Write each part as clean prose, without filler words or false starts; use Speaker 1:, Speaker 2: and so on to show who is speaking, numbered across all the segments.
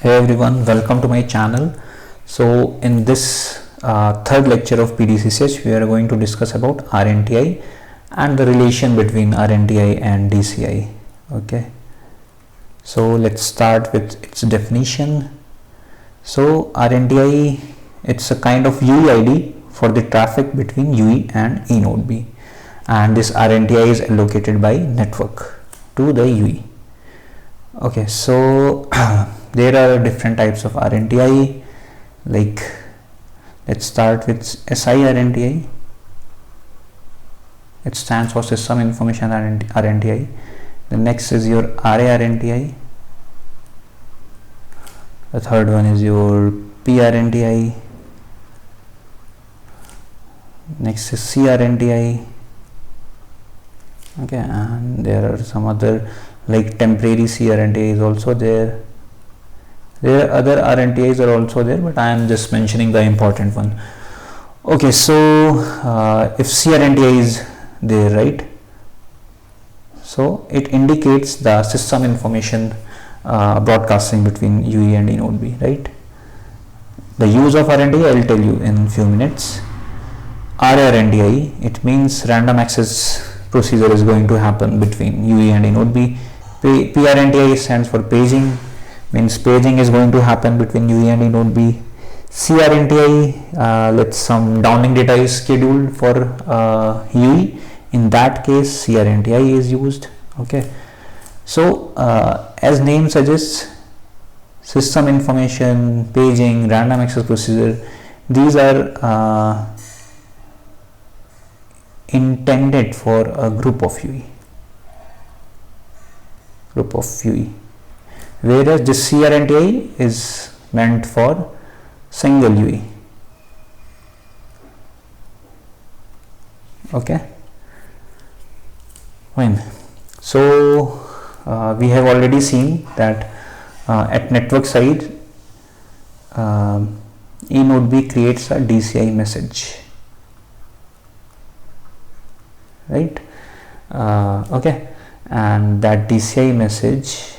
Speaker 1: Hey everyone, welcome to my channel. So in this third lecture of PDCCH, we are going to discuss about RNTI and the relation between RNTI and DCI. Okay, so let's start with its definition. So RNTI, it's a kind of UEID for the traffic between UE and eNode B, and this RNTI is allocated by network to the UE. Okay, so there are different types of RNTI. Like, let's start with SI RNTI. It stands for System Information RNTI. The next is your RA RNTI. The third one is your PRNTI. Next is CRNTI. Okay, and there are some other like temporary CRNTI is also there. There are other RNTIs are also there, but I am just mentioning the important one. Okay, so if CRNTI is there, right? So it indicates the system information broadcasting between UE and eNode B, right? The use of RNTI I will tell you in few minutes. RRNTI, it means random access procedure is going to happen between UE and eNode B. PRNTI stands for paging, means paging is going to happen between UE and eNode B. CRNTI, let's some downlink data is scheduled for UE. In that case, CRNTI is used. Okay, so as name suggests, system information, paging, random access procedure, these are intended for a group of UE. Whereas this CRNTI is meant for single UE. Okay, fine. So we have already seen that at network side, eNode B creates a DCI message, right? Okay, and that DCI message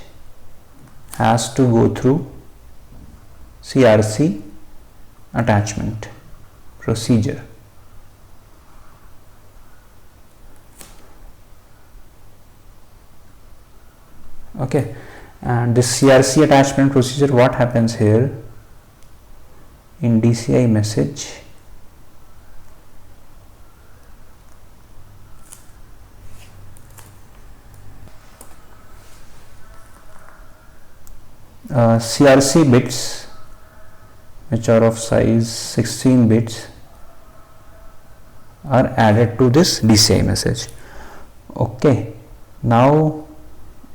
Speaker 1: has to go through CRC attachment procedure. Okay, and this CRC attachment procedure, what happens here in DCI message? CRC bits, which are of size 16 bits, are added to this DCI message. Okay, now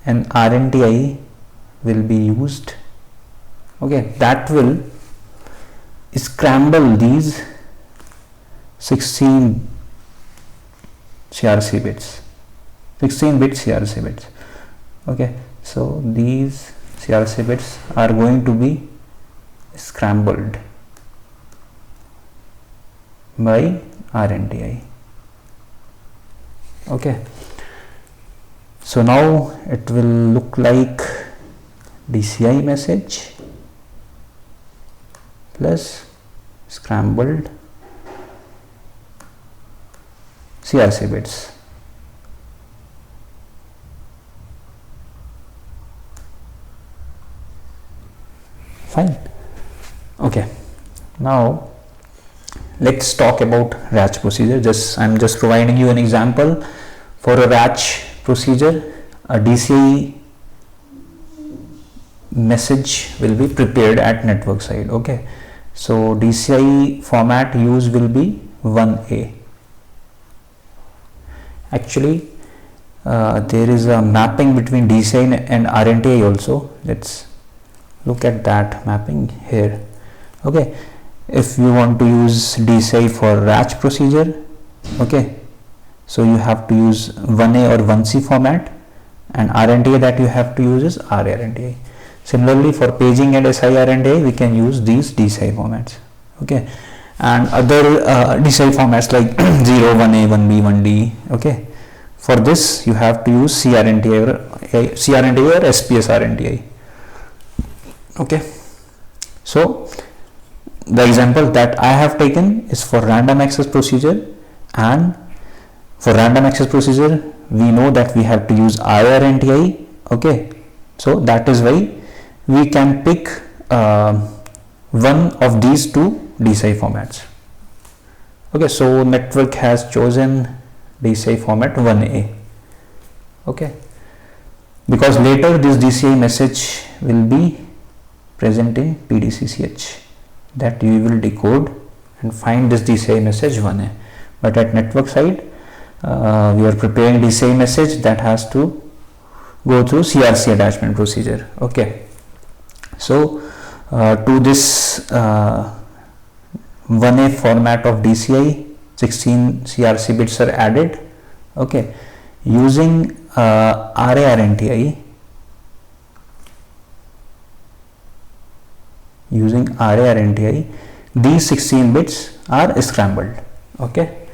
Speaker 1: an RNTI will be used. Okay, that will scramble these 16 CRC bits, 16-bit CRC bits. Okay, so these CRC bits are going to be scrambled by RNTI. Okay, so now it will look like DCI message plus scrambled CRC bits. Fine. Okay, now let's talk about RACH procedure. I'm just providing you an example. For a RACH procedure, a DCI message will be prepared at network side. Okay, so DCI format used will be 1A. Actually, there is a mapping between DCI and RNTI also. Let's look at that mapping here. Okay, if you want to use DCI for RACH procedure, okay, so you have to use 1A or 1C format, and RNTI that you have to use is RRNTI. Similarly, for paging and SI RNTI, we can use these DCI formats. Okay, and other DCI formats like 0, 1A, 1B, 1D. Okay, for this you have to use CRNTI or SPS RNTI. Okay, so the example that I have taken is for random access procedure, and for random access procedure we know that we have to use RARNTI. Okay, so that is why we can pick one of these two DCI formats. Okay, so network has chosen DCI format 1A. Okay, because later this DCI message will be present in PDCCH, that you will decode and find this DCI message 1A. But at network side, we are preparing DCI message that has to go through CRC attachment procedure. Okay, so to this 1A format of DCI, 16 CRC bits are added. Okay, using RARNTI, these 16 bits are scrambled. Okay,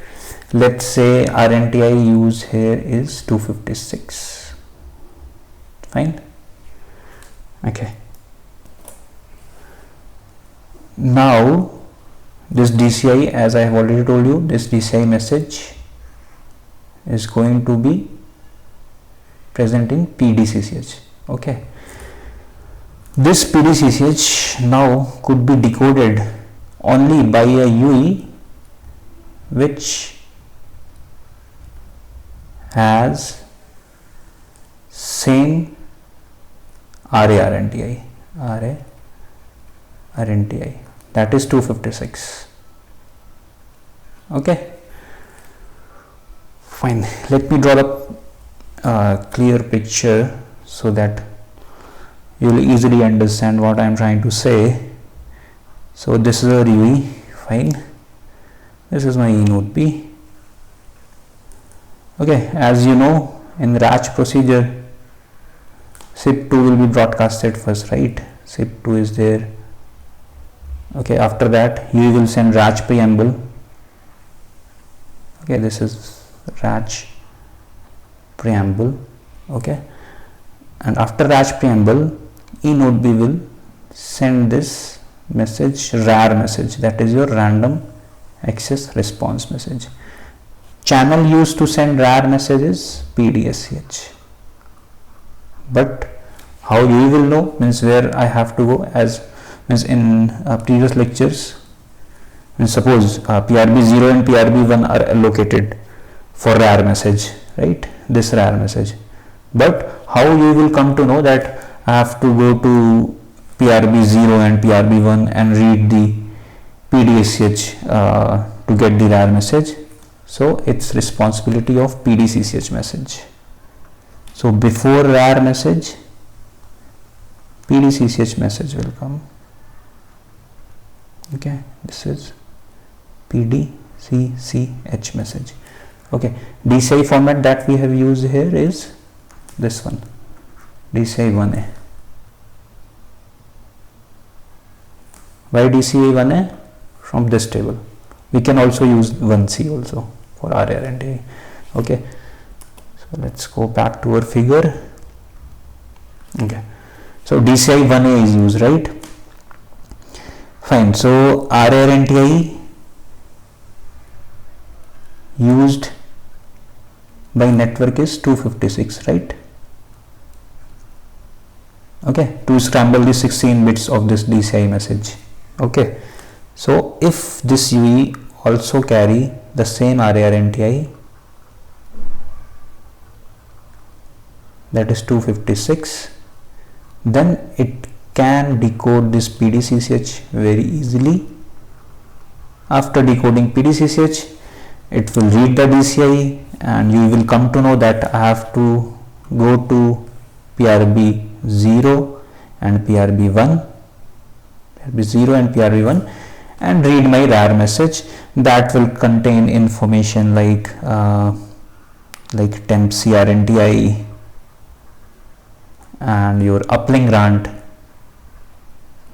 Speaker 1: let's say RNTI use here is 256. Fine. Okay, now this DCI, as I have already told you, this DCI message is going to be present in PDCCH. Okay, this PDCCH now could be decoded only by a UE which has same RARNTI, that is 256. Okay, fine. Let me draw a clear picture so that you will easily understand what I am trying to say. So this is a UE. Fine, this is my E node P. Okay, as you know, in RACH procedure, SIP2 will be broadcasted first, right? SIP2 is there. Okay, after that you will send RACH preamble. Okay, this is RACH preamble. Okay, and after RACH preamble, E node B will send this message, RAR message, that is your random access response message. Channel used to send RAR messages PDSCH, but how you will know means where I have to go, as means in previous lectures, means suppose PRB0 and PRB1 are allocated for RAR message, right, this RAR message, but how you will come to know that I have to go to PRB0 and PRB1 and read the PDSCH to get the RAR message? So it's responsibility of PDCCH message. So before RAR message, PDCCH message will come. Okay, this is PDCCH message. Okay, DCI format that we have used here is this one, DCI 1A. Why DCI 1A? From this table. We can also use 1C also for RARNTI. Okay, so let's go back to our figure. Okay, so DCI 1A is used, right? Fine. So RARNTI used by network is 256, right? Okay, to scramble the 16 bits of this DCI message. Okay, so if this UE also carry the same RARNTI, that is 256, then it can decode this PDCCH very easily. After decoding PDCCH, it will read the DCI and you will come to know that I have to go to PRB0 and PRB1, PRB0 and PRB1 and read my RAR message that will contain information like temp CRNTI and your uplink grant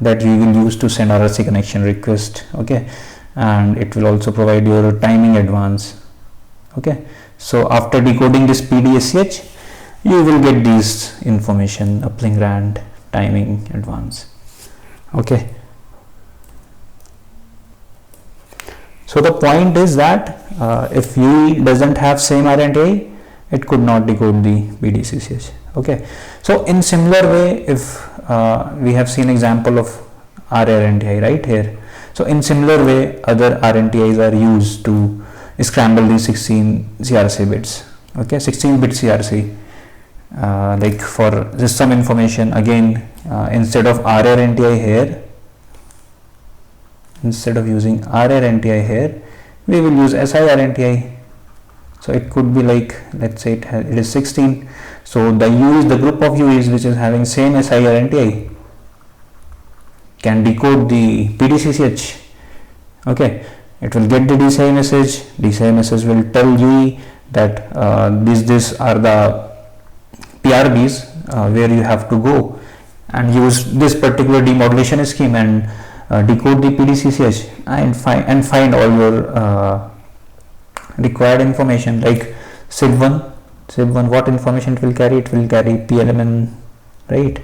Speaker 1: that you will use to send RRC connection request. Okay, and it will also provide your timing advance. Okay, so after decoding this PDSCH, you will get these information, uplink grant, timing advance. Okay, so the point is that if UE doesn't have same RNTI, it could not decode the PDCCH. Okay, so in similar way, if we have seen example of RRNTI right here, so in similar way other RNTIs are used to scramble the 16 CRC bits. Okay, 16-bit CRC, like for system information, again instead of RRNTI here, instead of using RRNTI here, we will use SIRNTI. So it could be like, let's say it is 16, so the UEs, the group of UEs which is having same SIRNTI can decode the PDCCH. Okay, it will get the DCI message. DCI message will tell UE that these are the PRBs where you have to go and use this particular demodulation scheme and decode the PDCCH and find all your required information, like SIB1, what information it will carry? It will carry PLMN, right?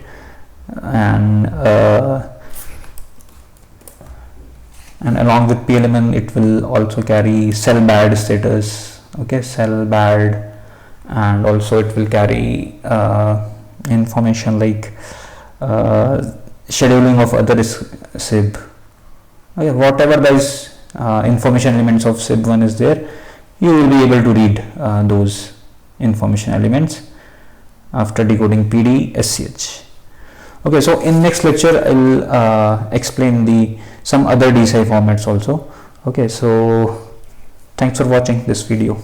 Speaker 1: And along with PLMN, it will also carry cell bad status. Okay, cell bad, and also it will carry information like scheduling of other SIB. Okay, whatever those information elements of SIB1 is there, you will be able to read those information elements after decoding PDSCH. Okay, so in next lecture I will explain some other DCI formats also. Okay, so thanks for watching this video.